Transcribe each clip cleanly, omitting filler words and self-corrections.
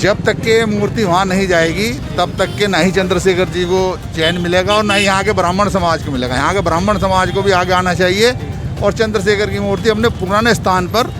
जब तक के मूर्ति वहाँ नहीं जाएगी तब तक के ना ही चंद्रशेखर जी को चैन मिलेगा और ना ही यहाँ के ब्राह्मण समाज को मिलेगा। यहाँ के ब्राह्मण समाज को भी आगे आना चाहिए और चंद्रशेखर की मूर्ति अपने पुराने स्थान पर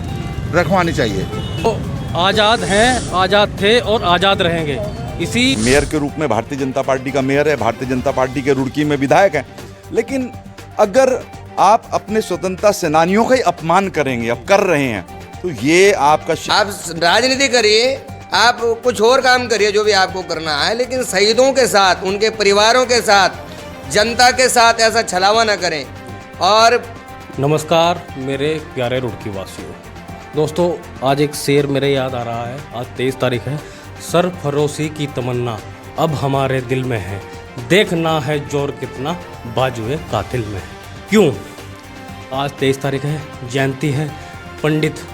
रखवानी चाहिए। तो आज़ाद हैं, आज़ाद थे और आज़ाद रहेंगे। इसी मेयर के रूप में भारतीय जनता पार्टी का मेयर है, भारतीय जनता पार्टी के रुड़की में विधायक है, लेकिन अगर आप अपने स्वतंत्रता सेनानियों का ही अपमान करेंगे, अब कर रहे हैं, तो ये आपका आप राजनीति करिए, आप कुछ और काम करिए जो भी आपको करना है, लेकिन शहीदों के साथ, उनके परिवारों के साथ, जनता के साथ ऐसा छलावा न करें। और नमस्कार मेरे प्यारे रुड़की वासियों, दोस्तों आज एक शेर मेरे याद आ रहा है। आज 23 तारीख है। सरफरोशी की तमन्ना अब हमारे दिल में है, देखना है जोर कितना बाजुए कातिल में है। क्यों? आज 23 तारीख है, जयंती है पंडित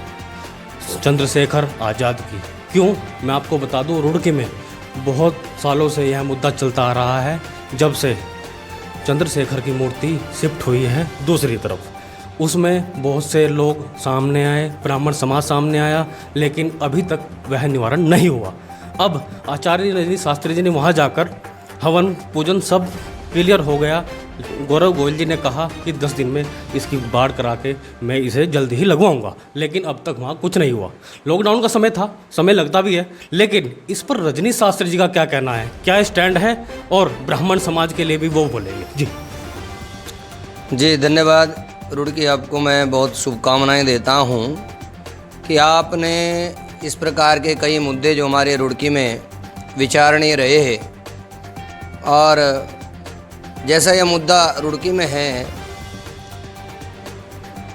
चंद्रशेखर आज़ाद की। क्यों? मैं आपको बता दूं, रुड़की में बहुत सालों से यह मुद्दा चलता आ रहा है, जब से चंद्रशेखर की मूर्ति शिफ्ट हुई है दूसरी तरफ। उसमें बहुत से लोग सामने आए, ब्राह्मण समाज सामने आया, लेकिन अभी तक वह निवारण नहीं हुआ। अब आचार्य रजनी शास्त्री जी ने वहाँ जाकर हवन पूजन सब क्लियर हो गया। गौरव गोयल जी ने कहा कि 10 दिन में इसकी बाढ़ करा के मैं इसे जल्दी ही लगवाऊंगा, लेकिन अब तक वहाँ कुछ नहीं हुआ। लॉकडाउन का समय था, समय लगता भी है, लेकिन इस पर रजनी शास्त्री जी का क्या कहना है, क्या स्टैंड है, और ब्राह्मण समाज के लिए भी वो बोलेंगे। जी धन्यवाद रुड़की, आपको मैं बहुत शुभकामनाएं देता हूं कि आपने इस प्रकार के कई मुद्दे जो हमारे रुड़की में विचारणीय रहे हैं, और जैसा यह मुद्दा रुड़की में है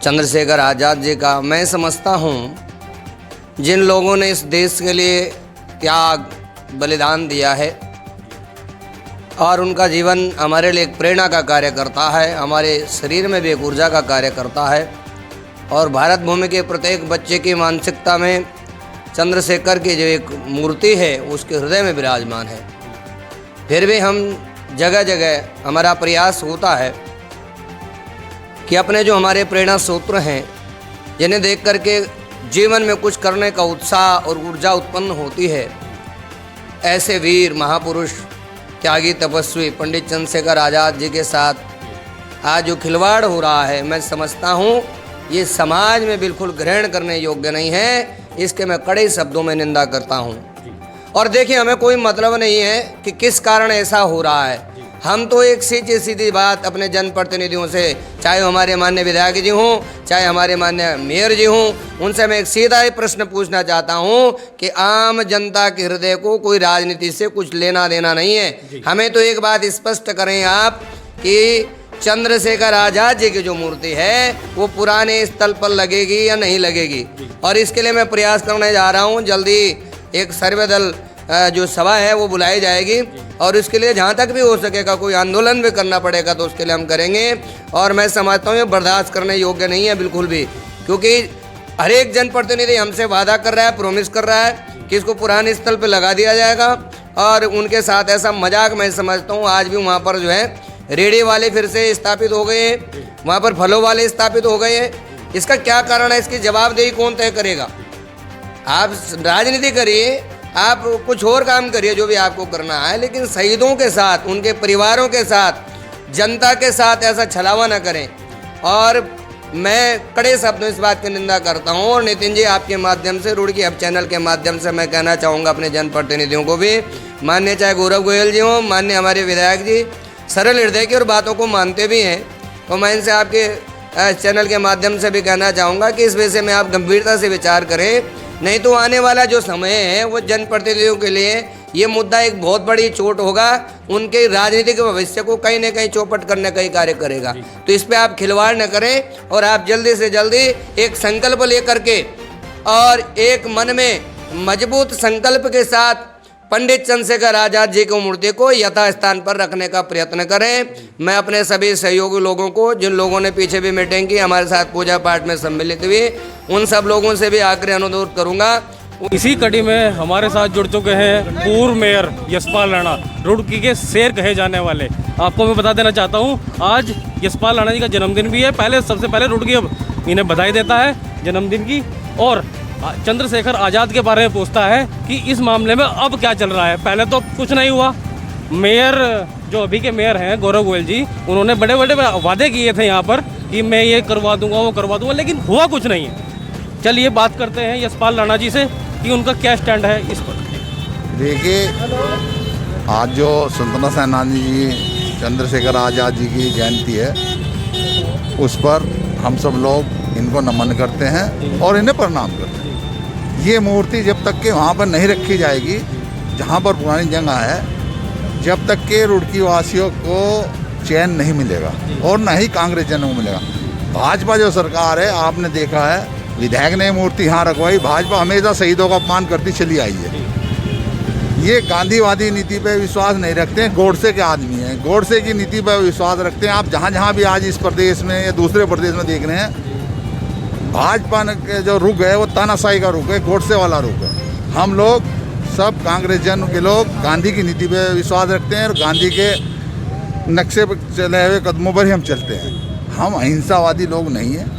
चंद्रशेखर आज़ाद जी का, मैं समझता हूं जिन लोगों ने इस देश के लिए त्याग बलिदान दिया है और उनका जीवन हमारे लिए एक प्रेरणा का कार्य करता है, हमारे शरीर में भी एक ऊर्जा का कार्य करता है, और भारत भूमि के प्रत्येक बच्चे की मानसिकता में चंद्रशेखर की जो एक मूर्ति है उसके हृदय में विराजमान है। फिर भी हम जगह जगह हमारा प्रयास होता है कि अपने जो हमारे प्रेरणा सूत्र हैं, जिन्हें देख करके जीवन में कुछ करने का उत्साह और ऊर्जा उत्पन्न होती है, ऐसे वीर महापुरुष त्यागी तपस्वी पंडित चंद्रशेखर आज़ाद जी के साथ आज जो खिलवाड़ हो रहा है, मैं समझता हूँ ये समाज में बिल्कुल ग्रहण करने योग्य नहीं है। इसके मैं कड़े शब्दों में निंदा करता हूँ। और देखिए, हमें कोई मतलब नहीं है कि किस कारण ऐसा हो रहा है। हम तो एक सीधी बात अपने जनप्रतिनिधियों से, चाहे हमारे माननीय विधायक जी हों, चाहे हमारे माननीय मेयर जी हों, उनसे मैं एक सीधा ही प्रश्न पूछना चाहता हूं कि आम जनता के हृदय को कोई राजनीति से कुछ लेना देना नहीं है। हमें तो एक बात स्पष्ट करें आप कि चंद्रशेखर आज़ाद जी की जो मूर्ति है वो पुराने स्थल पर लगेगी या नहीं लगेगी, और इसके लिए मैं प्रयास करने जा रहा हूँ। जल्दी एक सर्वदल जो सभा है वो बुलाई जाएगी, और इसके लिए जहाँ तक भी हो सकेगा कोई आंदोलन भी करना पड़ेगा तो उसके लिए हम करेंगे। और मैं समझता हूँ ये बर्दाश्त करने योग्य नहीं है बिल्कुल भी, क्योंकि हर एक जनप्रतिनिधि हमसे वादा कर रहा है, प्रॉमिस कर रहा है कि इसको पुराने स्थल पर लगा दिया जाएगा, और उनके साथ ऐसा मजाक मैं समझता हूँ। आज भी वहाँ पर जो है रेडी वाले फिर से स्थापित हो गए हैं, वहाँ पर फलों वाले स्थापित हो गए हैं। इसका क्या कारण है, इसकी जवाबदेही कौन तय करेगा? आप राजनीति करिए, आप कुछ और काम करिए जो भी आपको करना है, लेकिन शहीदों के साथ, उनके परिवारों के साथ, जनता के साथ ऐसा छलावा न करें। और मैं कड़े शब्दों इस बात की निंदा करता हूं। और नितिन जी, आपके माध्यम से, रुड़की अब चैनल के माध्यम से मैं कहना चाहूँगा अपने जनप्रतिनिधियों को भी, माननीय चाहे गौरव गोयल जी हों, माननीय हमारे विधायक जी सरल हृदय की और बातों को मानते भी हैं, तो मैं इनसे आपके चैनल के माध्यम से भी कहना चाहूँगा कि इस विषय में आप गंभीरता से विचार करें, नहीं तो आने वाला जो समय है वो जनप्रतिनिधियों के लिए ये मुद्दा एक बहुत बड़ी चोट होगा, उनके राजनीतिक भविष्य को कहीं न कहीं चौपट करने का ही कार्य करेगा। तो इस पे आप खिलवाड़ न करें, और आप जल्दी से जल्दी एक संकल्प लेकर के और एक मन में मजबूत संकल्प के साथ पंडित चंद्रशेखर आज़ाद जी की मूर्ति को यथास्थान पर रखने का प्रयत्न करें। मैं अपने सभी सहयोगी लोगों को, जिन लोगों ने पीछे भी मीटिंग की, हमारे साथ पूजा पाठ में सम्मिलित हुए, उन सब लोगों से भी आग्रह अनुरोध करूंगा। इसी कड़ी में हमारे साथ जुड़ चुके हैं पूर्व मेयर यशपाल राणा, रुड़की के शेर कहे जाने वाले। आपको मैं बता देना चाहता हूँ, आज यशपाल राणा जी का जन्मदिन भी है। सबसे पहले रुड़की अब इन्हें बधाई देता है जन्मदिन की। और चंद्रशेखर आज़ाद के बारे में पूछता है कि इस मामले में अब क्या चल रहा है। पहले तो कुछ नहीं हुआ। मेयर जो अभी के मेयर हैं गौरव गोयल जी, उन्होंने बड़े बड़े वादे किए थे यहाँ पर कि मैं ये करवा दूंगा वो करवा दूंगा, लेकिन हुआ कुछ नहीं है। चलिए बात करते हैं यशपाल राणा जी से कि उनका क्या स्टैंड है इस पर। देखिए, आज जो स्वतंत्रता सेनानी जी चंद्रशेखर आज़ाद जी की जयंती है, उस पर हम सब लोग इनको नमन करते हैं और इन्हें प्रणाम करते हैं। ये मूर्ति जब तक के वहाँ पर नहीं रखी जाएगी जहाँ पर पुरानी जगह है, जब तक के रुड़की वासियों को चैन नहीं मिलेगा और न ही कांग्रेस जनों को मिलेगा। भाजपा जो सरकार है, आपने देखा है विधायक ने मूर्ति यहाँ रखवाई। भाजपा हमेशा शहीदों का अपमान करती चली आई है। ये गांधीवादी नीति पे विश्वास नहीं रखते हैं, गोडसे के आदमी हैं, गोडसे की नीति पर विश्वास रखते हैं। आप जहाँ जहाँ भी आज इस प्रदेश में या दूसरे प्रदेश में देख रहे हैं, भाजपा के जो रुख है वो तानाशाही का रुख है, गोडसे वाला रुख है। हम लोग सब कांग्रेस जन के लोग गांधी की नीति पे विश्वास रखते हैं और गांधी के नक्शे पर चले हुए कदमों पर ही हम चलते हैं। हम अहिंसावादी लोग नहीं हैं।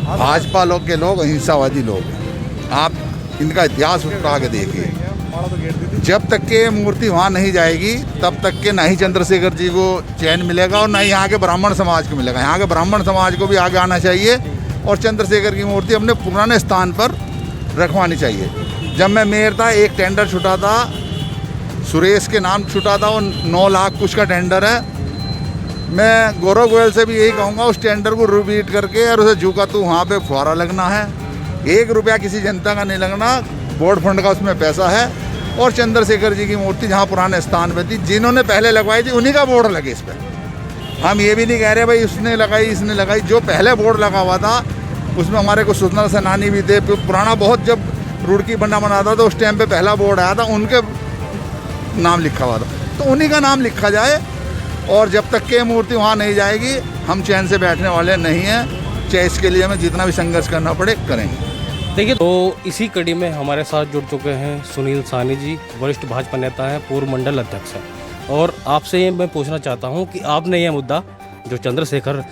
भाजपा लोग के लोग अहिंसावादी लोग हैं। आप इनका इतिहास उठा के देखिए। जब तक के मूर्ति वहाँ नहीं जाएगी तब तक के ना ही चंद्रशेखर जी को चैन मिलेगा और ना ही यहाँ के ब्राह्मण समाज को मिलेगा। यहाँ के ब्राह्मण समाज को भी आगे आना चाहिए और चंद्रशेखर की मूर्ति अपने पुराने स्थान पर रखवानी चाहिए। जब मैं मेयर था, एक टेंडर छूटा था, सुरेश के नाम छूटा था, वो 9 लाख कुछ का टेंडर है। मैं गौरव गोयल से भी यही कहूँगा, उस टेंडर को रिपीट करके और उसे झुका तो वहाँ पे फुहारा लगना है। 1 रुपया किसी जनता का नहीं लगना, बोर्ड फंड का उसमें पैसा है। और चंद्रशेखर जी की मूर्ति जहाँ पुराने स्थान पे थी, जिन्होंने पहले लगवाई थी उन्हीं का बोर्ड लगे इस पर। हम ये भी नहीं कह रहे भाई उसने लगाई इसने लगाई। जो पहले बोर्ड लगा हुआ था उसमें हमारे कुछ स्वतंत्रता सेनानी भी थे। पुराना बहुत जब रुड़की बना था तो उस टाइम पे पहला बोर्ड आया था, उनके नाम लिखा हुआ था, तो उन्हीं का नाम लिखा जाए। और जब तक के मूर्ति वहाँ नहीं जाएगी हम चैन से बैठने वाले नहीं हैं। चाहे इसके लिए हमें जितना भी संघर्ष करना पड़े करेंगे। देखिए, तो इसी कड़ी में हमारे साथ जुड़ चुके हैं सुनील साहनी जी, वरिष्ठ भाजपा नेता हैं, पूर्व मंडल अध्यक्ष हैं। और आपसे ये मैं पूछना चाहता हूँ कि आपने ये मुद्दा जो चंद्रशेखर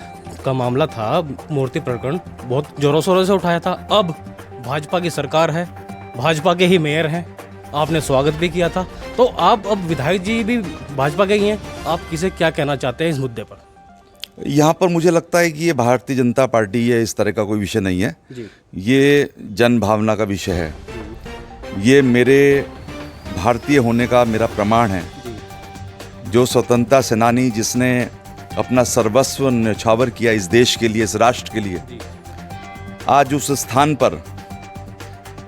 का मामला था, मूर्ति प्रकरण, बहुत जोरों शोरों से उठाया था। अब भाजपा की सरकार है, भाजपा के ही मेयर हैं, आपने स्वागत भी किया था, तो आप अब विधायक जी भी भाजपा के ही हैं, आप किसे क्या कहना चाहते हैं इस मुद्दे पर? यहाँ पर मुझे लगता है कि ये भारतीय जनता पार्टी है, इस तरह का कोई विषय नहीं है जी। ये जन भावना का विषय है। ये मेरे भारतीय होने का मेरा प्रमाण है। जो स्वतंत्रता सेनानी जिसने अपना सर्वस्व न्यौछावर किया इस देश के लिए, इस राष्ट्र के लिए, आज उस स्थान पर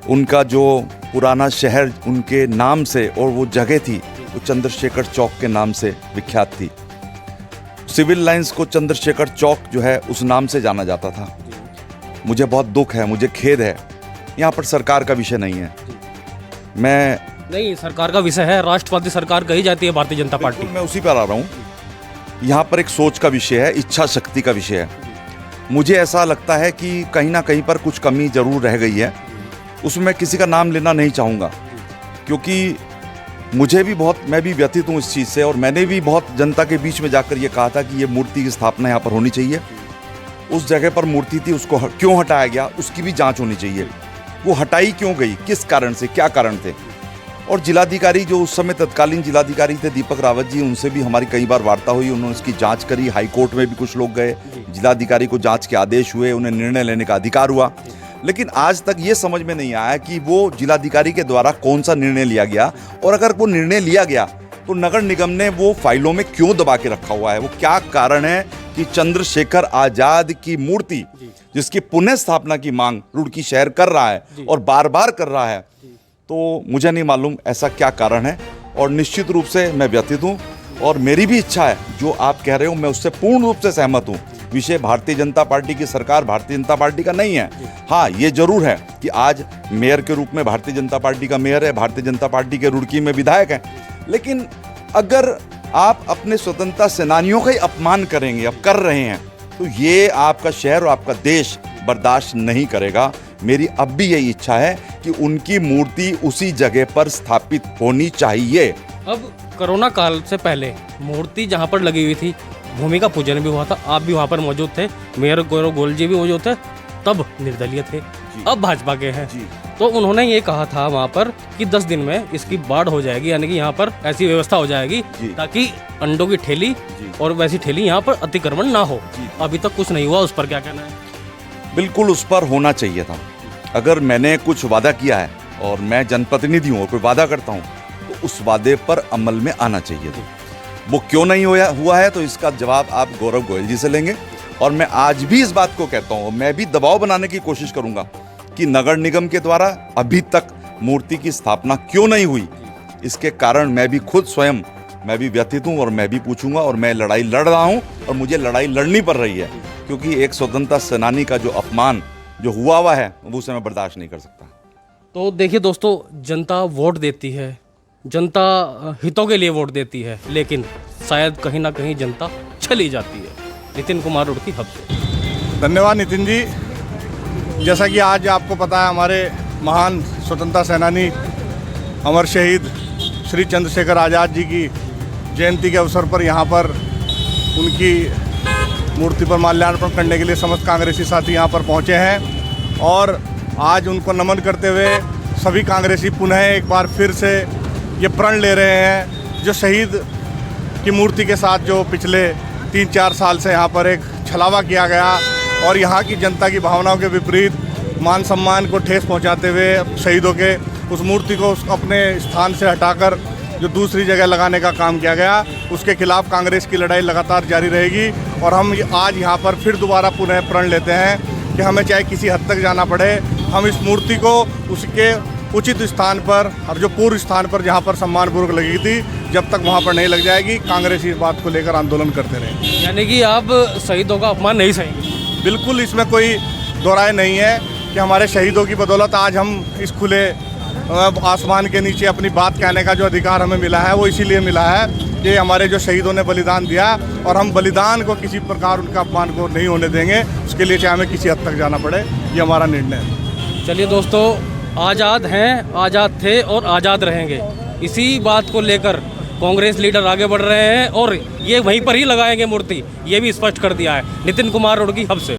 उनका जो पुराना शहर उनके नाम से और वो जगह थी वो चंद्रशेखर चौक के नाम से विख्यात थी। सिविल लाइंस को चंद्रशेखर चौक जो है उस नाम से जाना जाता था। मुझे बहुत दुख है, मुझे खेद है। यहाँ पर सरकार का विषय नहीं है। मैं नहीं, सरकार का विषय है, राष्ट्रवादी सरकार कही जाती है भारतीय जनता पार्टी। मैं उसी पर आ रहा हूँ। यहाँ पर एक सोच का विषय है, इच्छा शक्ति का विषय है। मुझे ऐसा लगता है कि कहीं ना कहीं पर कुछ कमी जरूर रह गई है। उसमें मैं किसी का नाम लेना नहीं चाहूँगा, क्योंकि मुझे भी बहुत, मैं भी व्यथित हूँ इस चीज़ से। और मैंने भी बहुत जनता के बीच में जाकर ये कहा था कि ये मूर्ति की स्थापना यहाँ पर होनी चाहिए। उस जगह पर मूर्ति थी, उसको क्यों हटाया गया उसकी भी जांच होनी चाहिए। वो हटाई क्यों गई, किस कारण से, क्या कारण थे। और जिलाधिकारी जो उस समय तत्कालीन जिलाधिकारी थे दीपक रावत जी, उनसे भी हमारी कई बार वार्ता हुई, उन्होंने इसकी जाँच करी। हाई कोर्ट में भी कुछ लोग गए, जिलाधिकारी को जाँच के आदेश हुए, उन्हें निर्णय लेने का अधिकार हुआ। लेकिन आज तक ये समझ में नहीं आया कि वो जिलाधिकारी के द्वारा कौन सा निर्णय लिया गया, और अगर वो निर्णय लिया गया तो नगर निगम ने वो फाइलों में क्यों दबा के रखा हुआ है। वो क्या कारण है कि चंद्रशेखर आजाद की मूर्ति जिसकी पुनः स्थापना की मांग रुड़की शहर कर रहा है और बार बार कर रहा है, तो मुझे नहीं मालूम ऐसा क्या कारण है। और निश्चित रूप से मैं व्यथित हूँ और मेरी भी इच्छा है, जो आप कह रहे हो मैं उससे पूर्ण रूप से सहमत हूँ। विषय भारतीय जनता पार्टी की सरकार, भारतीय जनता पार्टी का नहीं है। हाँ, ये जरूर है कि आज मेयर के रूप में भारतीय जनता पार्टी का मेयर है, भारतीय जनता पार्टी के रुड़की में विधायक है। लेकिन अगर आप अपने स्वतंत्रता सेनानियों का ही अपमान करेंगे, अब कर रहे हैं, तो ये आपका शहर और आपका देश बर्दाश्त नहीं करेगा। मेरी अब भी यही इच्छा है कि उनकी मूर्ति उसी जगह पर स्थापित होनी चाहिए। अब कोरोना काल से पहले मूर्ति जहाँ पर लगी हुई थी, भूमि का पूजन भी हुआ था, आप भी वहाँ पर मौजूद थे, मेयर गौरव गोयल जी भी मौजूद थे, तब निर्दलीय थे, अब भाजपा के हैं। जी। तो उन्होंने ये कहा था वहाँ पर कि 10 दिन में इसकी बाढ़ हो जाएगी, यानी कि यहाँ पर ऐसी व्यवस्था हो जाएगी जी। ताकि अंडों की ठेली और वैसी ठेली यहाँ पर अतिक्रमण ना हो। अभी तक कुछ नहीं हुआ, उस पर क्या कहना है? बिल्कुल उस पर होना चाहिए था। अगर मैंने कुछ वादा किया है और मैं जनप्रतिनिधि हूँ और कोई वादा करता हूँ तो उस वादे पर अमल में आना चाहिए था। वो क्यों नहीं हुआ है तो इसका जवाब आप गौरव गोयल जी से लेंगे। और मैं आज भी इस बात को कहता हूँ, मैं भी दबाव बनाने की कोशिश करूँगा कि नगर निगम के द्वारा अभी तक मूर्ति की स्थापना क्यों नहीं हुई। इसके कारण मैं भी खुद स्वयं मैं भी व्यथित हूँ और मैं भी पूछूंगा और मैं लड़ाई लड़ रहा हूँ और मुझे लड़ाई लड़नी पड़ रही है, क्योंकि एक स्वतंत्रता सेनानी का जो अपमान जो हुआ है वो उसे मैं बर्दाश्त नहीं कर सकता। तो देखिए दोस्तों, जनता वोट देती है, जनता हितों के लिए वोट देती है, लेकिन शायद कहीं ना कहीं जनता चली जाती है। नितिन कुमार रुड़की, हब से। धन्यवाद नितिन जी। जैसा कि आज आपको पता है, हमारे महान स्वतंत्रता सेनानी अमर शहीद श्री चंद्रशेखर आज़ाद जी की जयंती के अवसर पर यहाँ पर उनकी मूर्ति पर माल्यार्पण करने के लिए समस्त कांग्रेसी साथी यहाँ पर पहुँचे हैं और आज उनको नमन करते हुए सभी कांग्रेसी पुनः एक बार फिर से ये प्रण ले रहे हैं, जो शहीद की मूर्ति के साथ जो पिछले 3-4 साल से यहाँ पर एक छलावा किया गया और यहाँ की जनता की भावनाओं के विपरीत मान सम्मान को ठेस पहुँचाते हुए शहीदों के उस मूर्ति को अपने स्थान से हटाकर जो दूसरी जगह लगाने का काम किया गया, उसके खिलाफ कांग्रेस की लड़ाई लगातार जारी रहेगी। और हम आज यहाँ पर फिर दोबारा पुनः प्रण लेते हैं कि हमें चाहे किसी हद तक जाना पड़े, हम इस मूर्ति को उसके उचित स्थान पर और जो पूर्व स्थान पर जहाँ पर सम्मानपूर्वक लगी थी, जब तक वहाँ पर नहीं लग जाएगी, कांग्रेस इस बात को लेकर आंदोलन करते रहेंगे। यानी कि आप शहीदों का अपमान नहीं सहेंगे? बिल्कुल, इसमें कोई दो राय नहीं है कि हमारे शहीदों की बदौलत आज हम इस खुले आसमान के नीचे अपनी बात कहने का जो अधिकार हमें मिला है, वो इसीलिए मिला है कि हमारे जो शहीदों ने बलिदान दिया और हम बलिदान को किसी प्रकार उनका अपमान को नहीं होने देंगे। उसके लिए चाहे हमें किसी हद तक जाना पड़े, ये हमारा निर्णय है। चलिए दोस्तों, आज़ाद हैं, आज़ाद थे और आज़ाद रहेंगे, इसी बात को लेकर कांग्रेस लीडर आगे बढ़ रहे हैं और ये वहीं पर ही लगाएंगे मूर्ति, ये भी स्पष्ट कर दिया है। नितिन कुमार रुड़की, हब से।